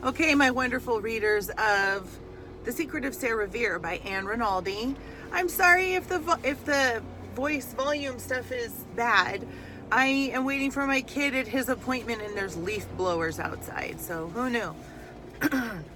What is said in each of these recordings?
Okay, my wonderful readers of The Secret of Revere by Anne Rinaldi. I'm sorry if the voice volume stuff is bad. I am waiting for my kid at his appointment and there's leaf blowers outside, so who knew?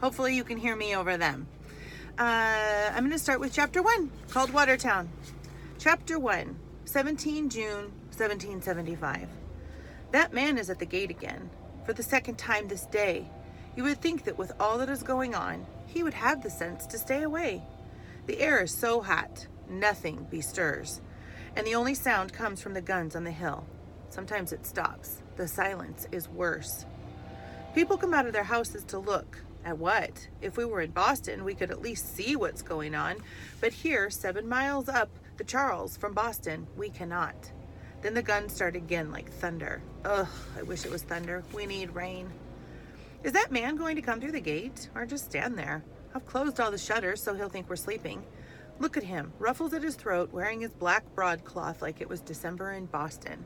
Hopefully you can hear me over them. I'm going to start with chapter 1, called Watertown. Chapter 1, 17 June 1775. That man is at the gate again, for the second time this day. You would think that with all that is going on, he would have the sense to stay away. The air is so hot, nothing bestirs, and the only sound comes from the guns on the hill. Sometimes it stops. The silence is worse. People come out of their houses to look. At what? If we were in Boston, we could at least see what's going on, but here, 7 miles up the Charles from Boston, we cannot. Then the guns start again like thunder. Ugh, I wish it was thunder. We need rain. Is that man going to come through the gate or just stand there? I've closed all the shutters so he'll think we're sleeping. Look at him, ruffles at his throat, wearing his black broadcloth like it was December in Boston.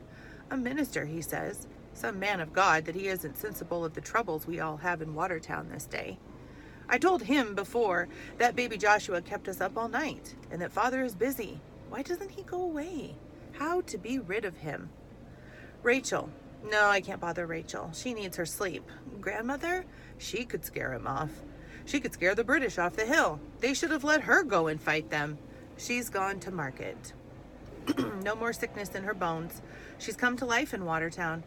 A minister, he says. Some man of God that he isn't sensible of the troubles we all have in Watertown this day. I told him before that baby Joshua kept us up all night and that father is busy. Why doesn't he go away? How to be rid of him? Rachel. No, I can't bother Rachel. She needs her sleep. Grandmother? She could scare him off. She could scare the British off the hill. They should have let her go and fight them. She's gone to market. No more sickness in her bones. She's come to life in Watertown.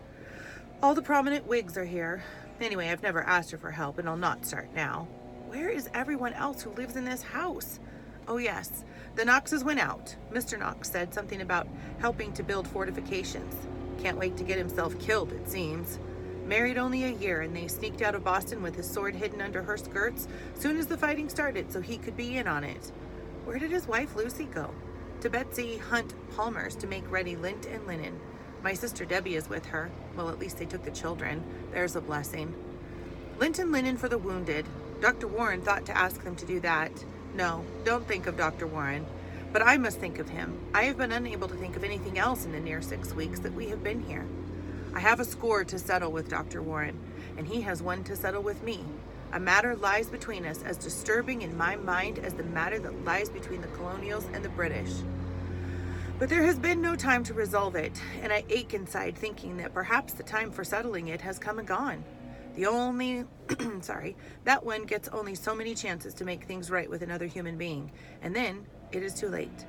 All the prominent Whigs are here. Anyway, I've never asked her for help, and I'll not start now. Where is everyone else who lives in this house? Oh yes, the Knoxes went out. Mr. Knox said something about helping to build fortifications. Can't wait to get himself killed, it seems. Married only a year, and they sneaked out of Boston with his sword hidden under her skirts soon as the fighting started so he could be in on it. Where did his wife Lucy go? To Betsy Hunt Palmer's to make ready lint and linen. My sister Debbie is with her. Well, at least they took the children. There's a blessing. Lint and linen for the wounded. Dr. Warren thought to ask them to do that. No, don't think of Dr. Warren. But I must think of him. I have been unable to think of anything else in the near 6 weeks that we have been here. I have a score to settle with Dr. Warren, and he has one to settle with me. A matter lies between us as disturbing in my mind as the matter that lies between the colonials and the British. But there has been no time to resolve it, and I ache inside thinking that perhaps the time for settling it has come and gone. That one gets only so many chances to make things right with another human being, and then it is too late.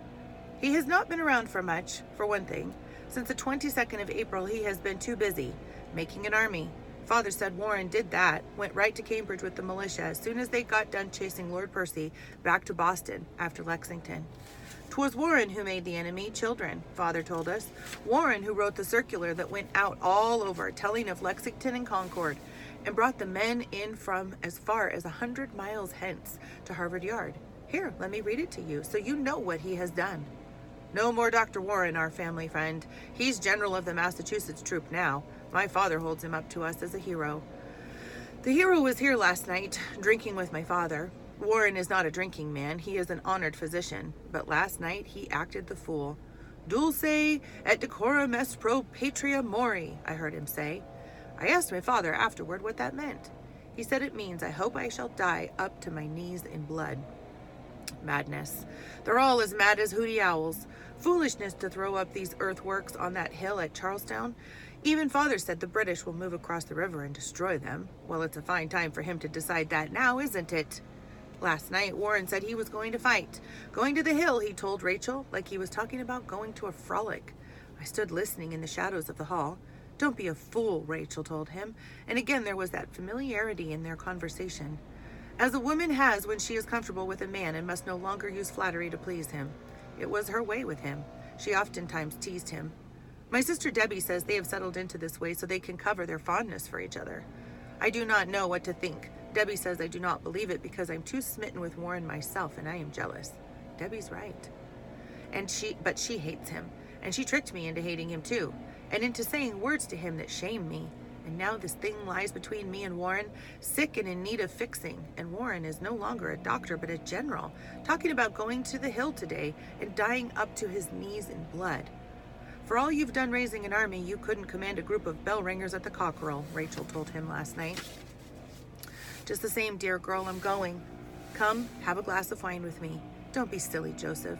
He has not been around for much, for one thing. Since the 22nd of April, he has been too busy making an army. Father said Warren did that, went right to Cambridge with the militia as soon as they got done chasing Lord Percy back to Boston after Lexington. 'Twas Warren who made the enemy children, Father told us. Warren who wrote the circular that went out all over telling of Lexington and Concord and brought the men in from as far as 100 miles hence to Harvard Yard. Here, let me read it to you so you know what he has done. No more Dr. Warren, our family friend. He's general of the Massachusetts troop now. My father holds him up to us as a hero. The hero was here last night, drinking with my father. Warren is not a drinking man. He is an honored physician. But last night he acted the fool. Dulce et decorum est pro patria mori, I heard him say. I asked my father afterward what that meant. He said it means I hope I shall die up to my knees in blood. Madness. They're all as mad as hooty owls. Foolishness to throw up these earthworks on that hill at Charlestown. Even father said the British will move across the river and destroy them. Well, it's a fine time for him to decide that now, isn't it? Last night, Warren said he was going to fight. Going to the hill, he told Rachel, like he was talking about going to a frolic. I stood listening in the shadows of the hall. Don't be a fool, Rachel told him. And again, there was that familiarity in their conversation. As a woman has when she is comfortable with a man and must no longer use flattery to please him. It was her way with him. She oftentimes teased him. My sister Debbie says they have settled into this way so they can cover their fondness for each other. I do not know what to think. Debbie says I do not believe it because I'm too smitten with Warren myself and I am jealous. Debbie's right. But she hates him, and she tricked me into hating him too, and into saying words to him that shame me. And now this thing lies between me and Warren, sick and in need of fixing. And Warren is no longer a doctor, but a general, talking about going to the hill today and dying up to his knees in blood. For all you've done raising an army, you couldn't command a group of bell ringers at the Cockerel, Rachel told him last night. Just the same, dear girl, I'm going. Come, have a glass of wine with me. Don't be silly, Joseph.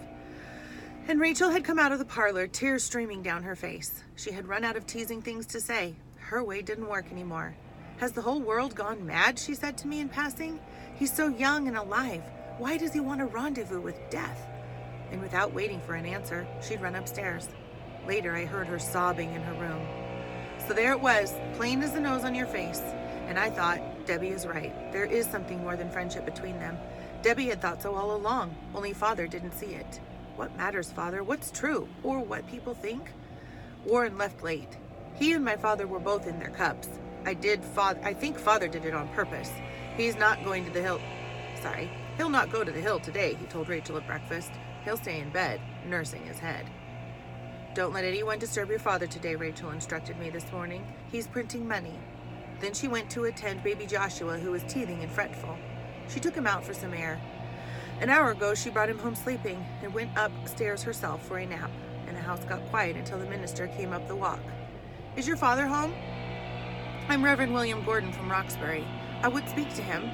And Rachel had come out of the parlor, tears streaming down her face. She had run out of teasing things to say. Her way didn't work anymore. Has the whole world gone mad, she said to me in passing. He's so young and alive. Why does he want to rendezvous with death? And without waiting for an answer, she'd run upstairs. Later, I heard her sobbing in her room. So there it was, plain as the nose on your face. And I thought, Debbie is right. There is something more than friendship between them. Debbie had thought so all along, only Father didn't see it. What matters, Father? What's true? Or what people think? Warren left late. He and my father were both in their cups. I think Father did it on purpose. He's not going to the hill. He'll not go to the hill today, he told Rachel at breakfast. He'll stay in bed, nursing his head. Don't let anyone disturb your father today, Rachel instructed me this morning. He's printing money. Then she went to attend baby Joshua, who was teething and fretful. She took him out for some air. An hour ago, she brought him home sleeping and went upstairs herself for a nap, and the house got quiet until the minister came up the walk. Is your father home? I'm Reverend William Gordon from Roxbury. I would speak to him.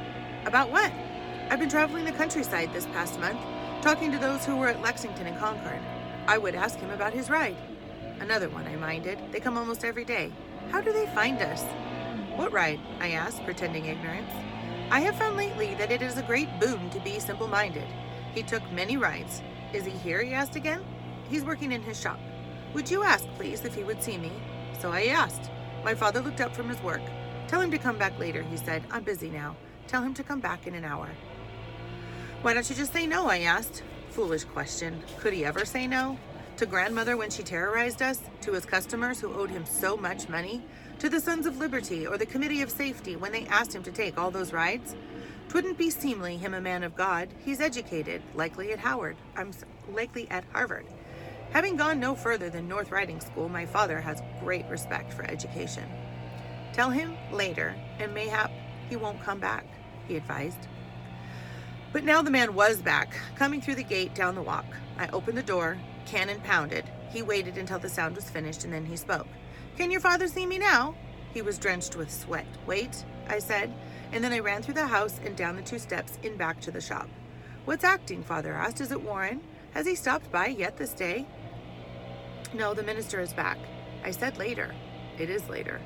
About what? I've been traveling the countryside this past month, talking to those who were at Lexington and Concord. I would ask him about his ride. Another one, I minded. They come almost every day. How do they find us? What ride? I asked, pretending ignorance. I have found lately that it is a great boon to be simple-minded. He took many rides. Is he here? He asked again. He's working in his shop. Would you ask, please, if he would see me? So I asked. My father looked up from his work. Tell him to come back later, he said. I'm busy now. Tell him to come back in an hour. Why don't you just say no? I asked. Foolish question. Could he ever say no? To grandmother when she terrorized us? To his customers who owed him so much money? To the Sons of Liberty or the Committee of Safety when they asked him to take all those rides? 'Twouldn't be seemly, him a man of God. He's educated, likely at Harvard. Having gone no further than North Riding School, my father has great respect for education. Tell him later, and mayhap he won't come back, he advised. But now the man was back, coming through the gate down the walk. I opened the door, cannon pounded. He waited until the sound was finished, and then he spoke. Can your father see me now? He was drenched with sweat. Wait, I said, and then I ran through the house and down the 2 steps and back to the shop. What's acting? Father asked. Is it Warren? Has he stopped by yet this day? No, the minister is back. I said later. It is later.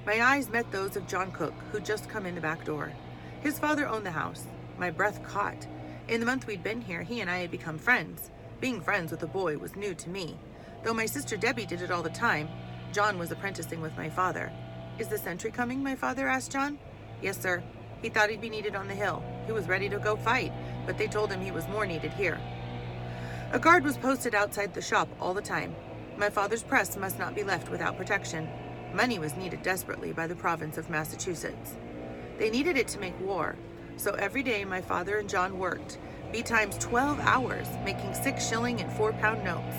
My eyes met those of John Cook, who'd just come in the back door. His father owned the house. My breath caught. In the month we'd been here, he and I had become friends. Being friends with a boy was new to me. Though my sister Debbie did it all the time, John was apprenticing with my father. Is the sentry coming? My father asked John. Yes, sir. He thought he'd be needed on the hill. He was ready to go fight, but they told him he was more needed here. A guard was posted outside the shop all the time. My father's press must not be left without protection. Money was needed desperately by the province of Massachusetts. They needed it to make war, so every day my father and John worked, betimes 12 hours, making 6 shilling and 4-pound notes.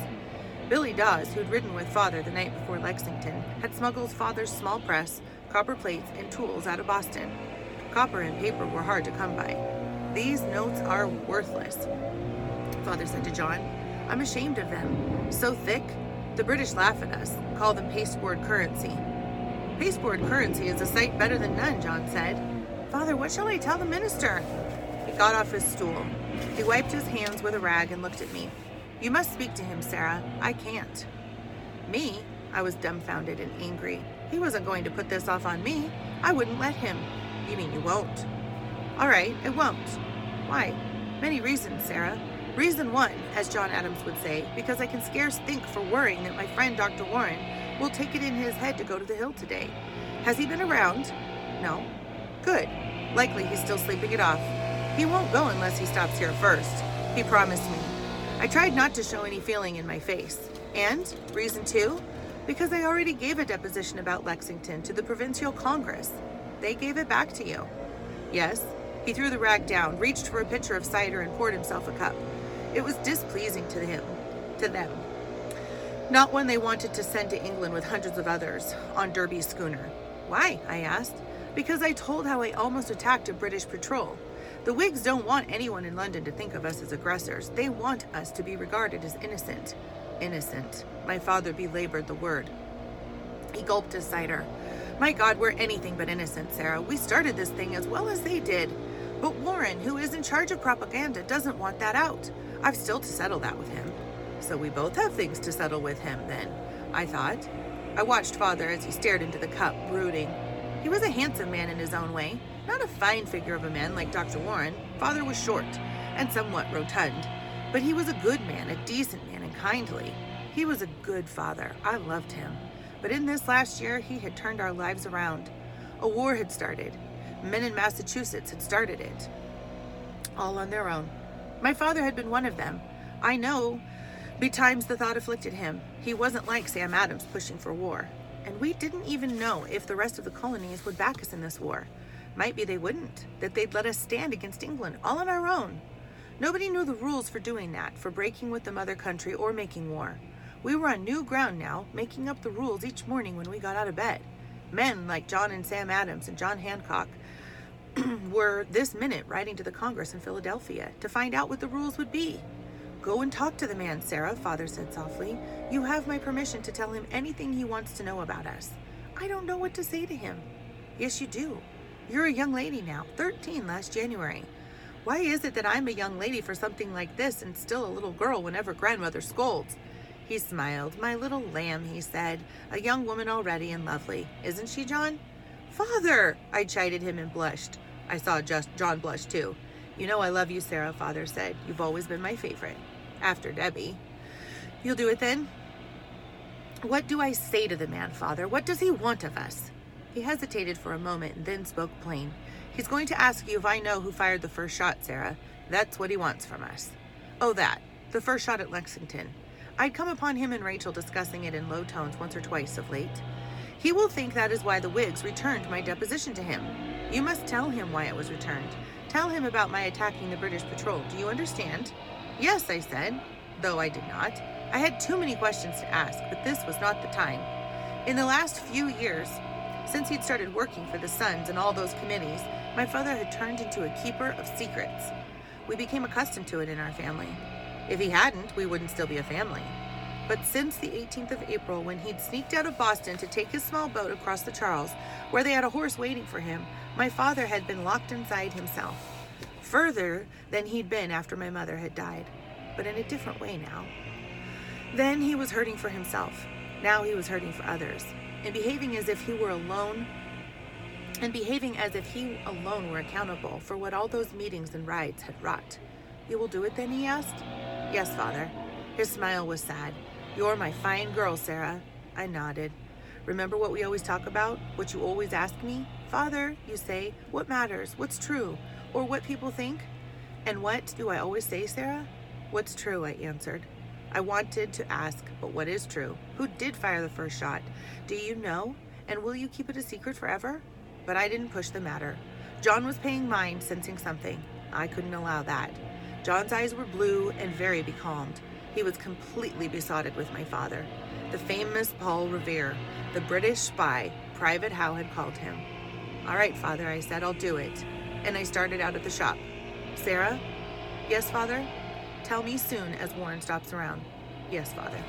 Billy Dawes, who'd ridden with father the night before Lexington, had smuggled father's small press, copper plates, and tools out of Boston. Copper and paper were hard to come by. These notes are worthless, father said to John. I'm ashamed of them. So thick. The British laugh at us, call them pasteboard currency. Pasteboard currency is a sight better than none, John said. Father, what shall I tell the minister? He got off his stool. He wiped his hands with a rag and looked at me. You must speak to him, Sarah. I can't. Me? I was dumbfounded and angry. He wasn't going to put this off on me. I wouldn't let him. You mean you won't? All right, I won't. Why? Many reasons, Sarah. Reason 1, as John Adams would say, because I can scarce think for worrying that my friend Dr. Warren will take it in his head to go to the hill today. Has he been around? No. Good. Likely he's still sleeping it off. He won't go unless he stops here first. He promised me. I tried not to show any feeling in my face. And, reason 2, because I already gave a deposition about Lexington to the Provincial Congress. They gave it back to you. Yes. He threw the rag down, reached for a pitcher of cider, and poured himself a cup. It was displeasing to them. Not one they wanted to send to England with hundreds of others on Derby's schooner. Why? I asked. Because I told how I almost attacked a British patrol. The Whigs don't want anyone in London to think of us as aggressors. They want us to be regarded as innocent. Innocent. My father belabored the word. He gulped his cider. My God, we're anything but innocent, Sarah. We started this thing as well as they did. But Warren, who is in charge of propaganda, doesn't want that out. I've still to settle that with him. So we both have things to settle with him, then, I thought. I watched Father as he stared into the cup, brooding. He was a handsome man in his own way, not a fine figure of a man like Dr. Warren. Father was short and somewhat rotund, but he was a good man, a decent man, and kindly. He was a good father. I loved him. But in this last year, he had turned our lives around. A war had started. Men in Massachusetts had started it, all on their own. My father had been one of them. I know, betimes the thought afflicted him. He wasn't like Sam Adams pushing for war. And we didn't even know if the rest of the colonies would back us in this war. Might be they wouldn't, that they'd let us stand against England, all on our own. Nobody knew the rules for doing that, for breaking with the mother country or making war. We were on new ground now, making up the rules each morning when we got out of bed. Men like John and Sam Adams and John Hancock were this minute writing to the Congress in Philadelphia to find out what the rules would be. Go and talk to the man, Sarah, Father said softly. You have my permission to tell him anything he wants to know about us. I don't know what to say to him. Yes, you do. You're a young lady now, 13 last January. Why is it that I'm a young lady for something like this and still a little girl whenever grandmother scolds? He smiled. My little lamb, he said. A young woman already and lovely. Isn't she, John? Father! I chided him and blushed. I saw John blush too. You know I love you, Sarah, Father said. You've always been my favorite. After Debbie. You'll do it then? What do I say to the man, Father? What does he want of us? He hesitated for a moment and then spoke plain. He's going to ask you if I know who fired the first shot, Sarah. That's what he wants from us. Oh, that. The first shot at Lexington. I'd come upon him and Rachel discussing it in low tones once or twice of late. He will think that is why the Whigs returned my deposition to him. You must tell him why it was returned. Tell him about my attacking the British patrol. Do you understand? Yes, I said, though I did not. I had too many questions to ask, but this was not the time. In the last few years, since he'd started working for the Sons and all those committees, my father had turned into a keeper of secrets. We became accustomed to it in our family. If he hadn't, we wouldn't still be a family. But since the 18th of April, when he'd sneaked out of Boston to take his small boat across the Charles, where they had a horse waiting for him, my father had been locked inside himself. Further than he'd been after my mother had died, but in a different way now. Then he was hurting for himself. Now he was hurting for others, and behaving as if he were alone, were accountable for what all those meetings and rides had wrought. You will do it then, he asked. Yes, Father. His smile was sad. You're my fine girl, Sarah. I nodded. Remember what we always talk about? What you always ask me? Father, you say, what matters? What's true? Or what people think? And what do I always say, Sarah? What's true, I answered. I wanted to ask, but what is true? Who did fire the first shot? Do you know? And will you keep it a secret forever? But I didn't push the matter. John was paying mind, sensing something. I couldn't allow that. John's eyes were blue and very becalmed. He was completely besotted with my father. The famous Paul Revere, the British spy, Private Howe had called him. All right, Father, I said, I'll do it. And I started out at the shop. Sarah? Yes, Father? Tell me soon as Warren stops around. Yes, Father.